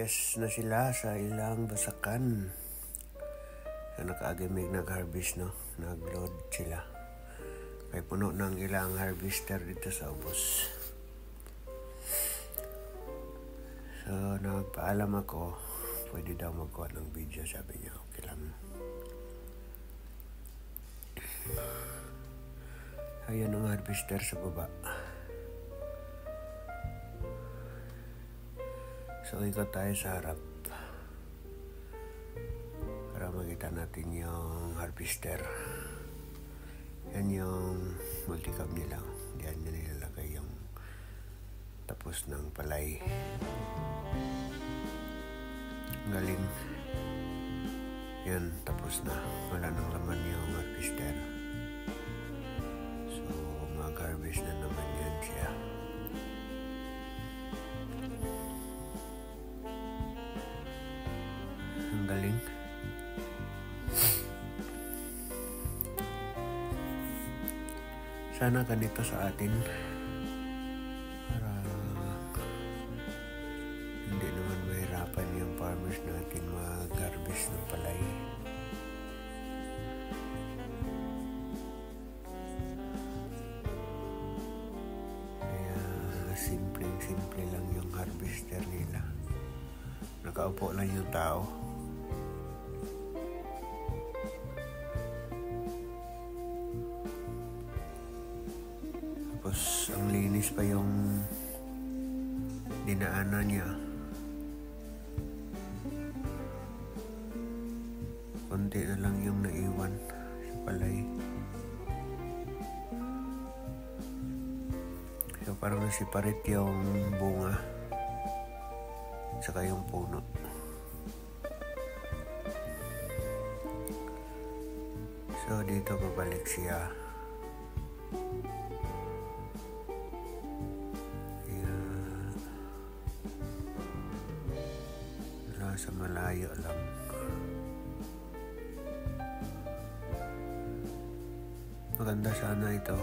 nag-harvest na sila sa ilang basakan. So, nakaagimig nag-harvest, no? Nag-load sila. Kaya puno ng ilang harvester dito sa ubos. So, nagpaalam ako. Pwede daw magkuha ng video. Sabi niya, okay lang. Ayan ang harvester sa baba. So, ikot tayo sa harap para makita natin yung harvester. Yan yung multicam nila. Diyan na nilalagay yung tapos ng palay. Galing. Yan, tapos na. Wala nang laman yung harvester. So, mag-harvest na naman yan siya. Ang galing. Sana ganito sa atin para hindi naman mahirapan yung farmers natin mag-harvest ng palay. Kaya simple lang yung harvester nila. Nakaupo lang yung tao. Tapos ang linis pa yung dinaanan niya. Konti na lang yung naiwan sa palay. So parang nasiparit yung bunga saka yung puno. So dito babalik siya. Sa malayo lang. Maganda sana ito.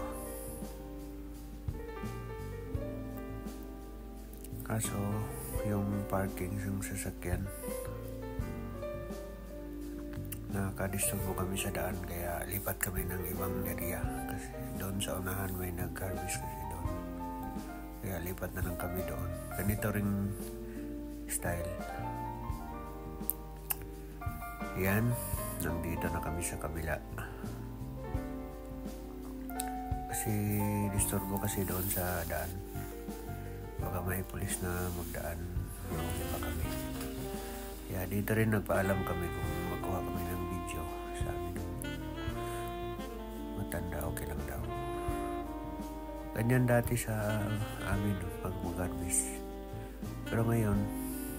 Kaso yung parking ng sasakyan, nakadisturbo kami sa daan, kaya lipat kami ng ibang area. Kasi doon sa unahan may nag-harvest kasi doon. Kaya lipat na lang kami doon. Ganito ring style. Yan, nandito na kami sa kabila. Kasi disturbo kasi doon sa daan. Baka may pulis na magdaan. Mahuli pa kami. Kaya dito rin nagpaalam kami kung magkuha kami ng video. Sabi nung matanda, okay lang daw. Ganyan dati sa amin pag mag-harvest. Pero ngayon,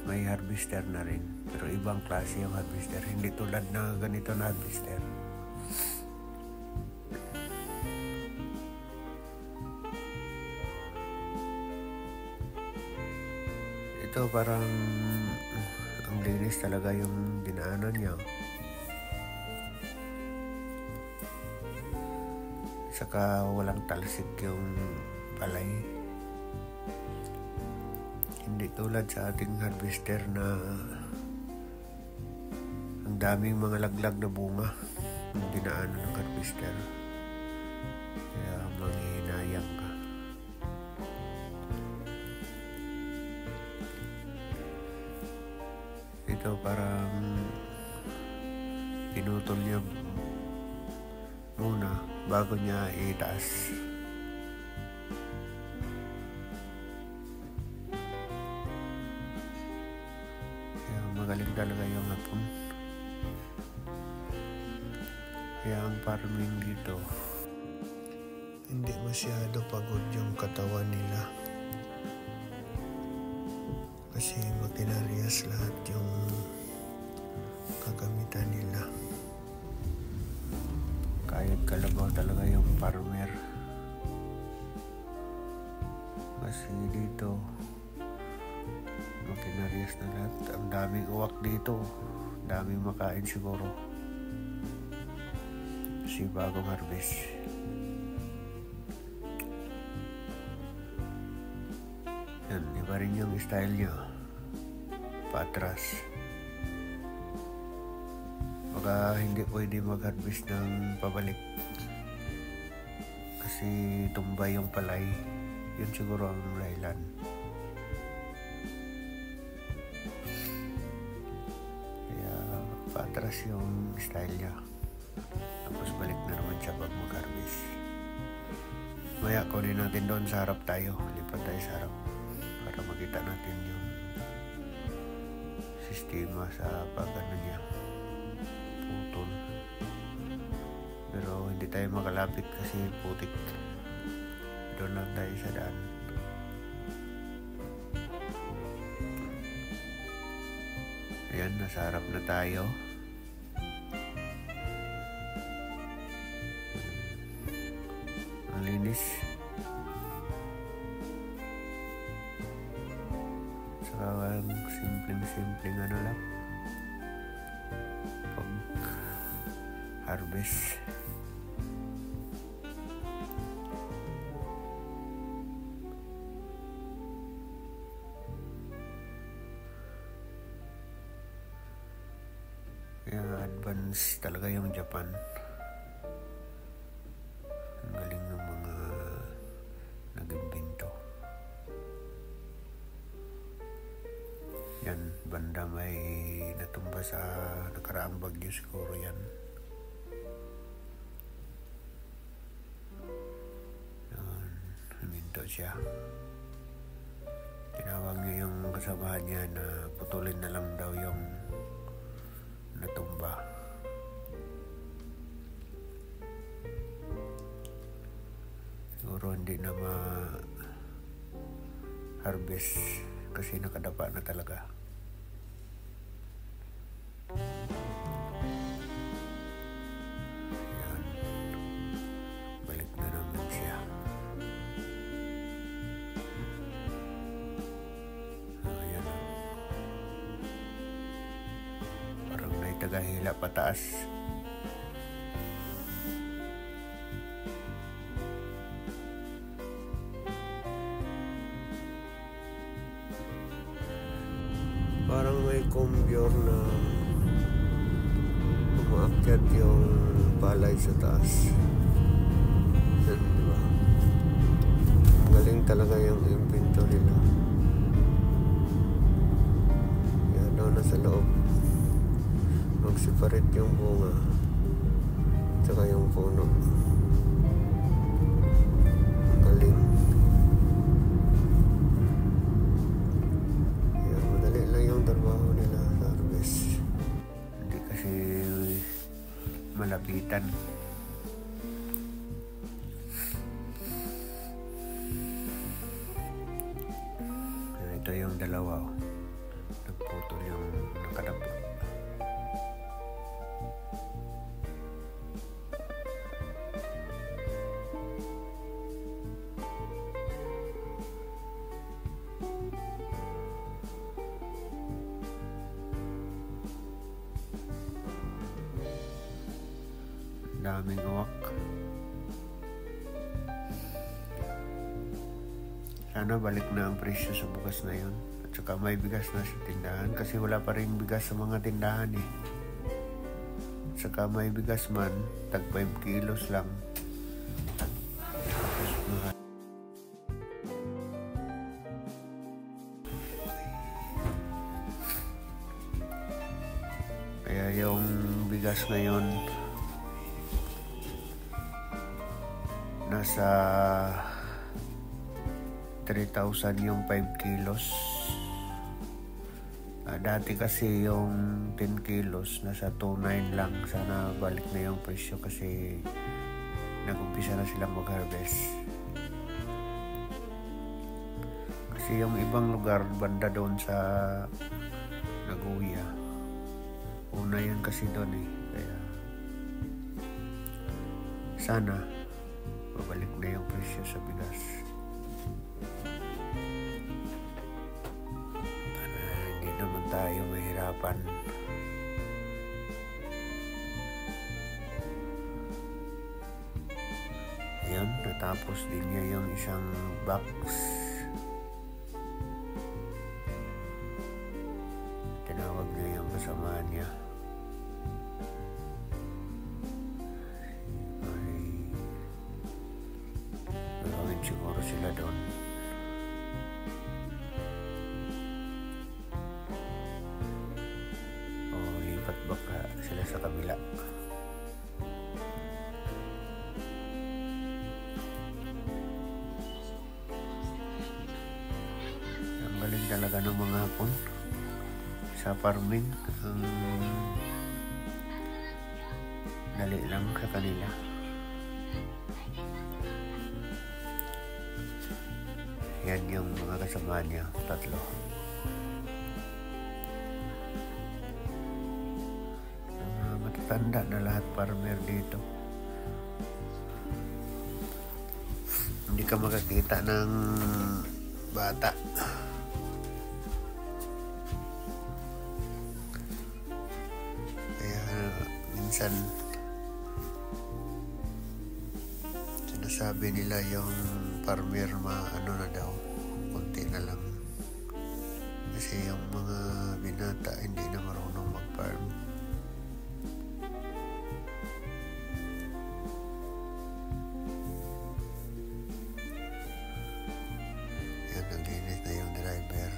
may harvester na rin. Pero ibang klase yung harvester. Hindi tulad na ganito na harvester. Ito parang ang linis talaga yung dinaanan niya. Saka walang talsik yung palay. Hindi tulad sa ating harvester na ang daming mga laglag na bunga yung dinaanan ng harvester. Kaya manghihinayang ka. Ito parang pinutol niya muna bago niya itaas. Magaling talaga yung hapon. Kaya ang farming dito, hindi masyado pagod yung katawan nila. Kasi makinarias lahat yung kagamitan nila. Kahit kalabaw talaga yung farmer. Kasi dito, makinarias na lahat. Ang daming uwak dito. Daming makain siguro. Kasi bagong harvest. Yan, iba rin yung style niya. paatras. Baka hindi pwede mag-harvest ng pabalik kasi tumbay yung palay. Yun siguro ang dahilan. Kaya paatras yung style niya. Tapos balik na naman siya pag mag-harvest. Maya kunin natin doon sa harap tayo. Lipat tayo sa harap para makita natin yung sistema sa pag-ano niya, putol. Pero hindi tayo makalapit kasi putik. Doon lang tayo sa daan. Ayan, nasa harap na tayo. Ang linis. Saka simpleng ano lang pag harvest. Kaya advance talaga yung Japan. Ang galing ng mga nag-imbento. Yan, banda may natumba sa nakaraang bagyo siguro yan. Yan, huminto siya. Tinawag niya yung kasamahan niya na putulin na lang daw yung natumba. Siguro hindi na ma-harvest kasi nakadapa na talaga. Ayan. Balik na naman siya. Ayan. Parang naitagahila pataas. Parang may combyor na umaakyat yung palay sa taas. Yan, diba? Galing talaga yung invento nila. Yan daw nasa loob. Mag-separate yung bunga tsaka yung puno. Galing. Trabaho nila sa harvest. Hindi kasi malapitan. Ito yung dalawa. Nagputol yung nakadapa. Daming uwak. Sana balik na ang presyo sa bukas na yun. At saka may bigas na sa tindahan kasi wala pa rin bigas sa mga tindahan eh. At saka may bigas man, tag 5 kilos lang. Tapos mahal. Kaya yung bigas ngayon nasa 3,000 yung 5 kilos. Dati kasi yung 10 kilos nasa 2,900 lang. Sana balik na yung presyo kasi nag-umpisa na silang mag-harvest. Kasi yung ibang lugar banda doon sa Nagoya, una yan kasi doon eh. Kaya sana babalik na yung presyo sa bigas para hindi naman tayo mahirapan. Ayan, natapos din niya yung isang box. sila doon. O lipat baka sila sa kabila. Ang galing talaga ng mga Hapon sa farming. Dali lang sa kanila. Yan yung mga kasama niya, 3. Matatanda na lahat farmer dito. Hindi ka makakita ng bata. Kaya minsan sinasabi nila yung farmer ano na daw, konti na lang. Kasi yung mga binata hindi na marunong mag-farm. Yan, naglinis na yung driver.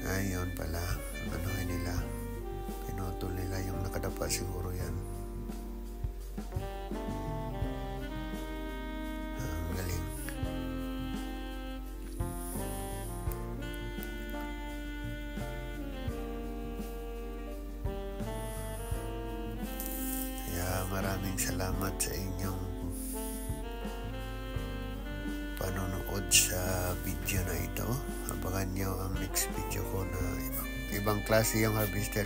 Ayun pala, ano nila, pinutol nila yung nakadapa siguro yan. Galing. Kaya maraming salamat sa inyong panonood sa video na ito. Abangan nyo ang next video ko na ibang klase yung harvester.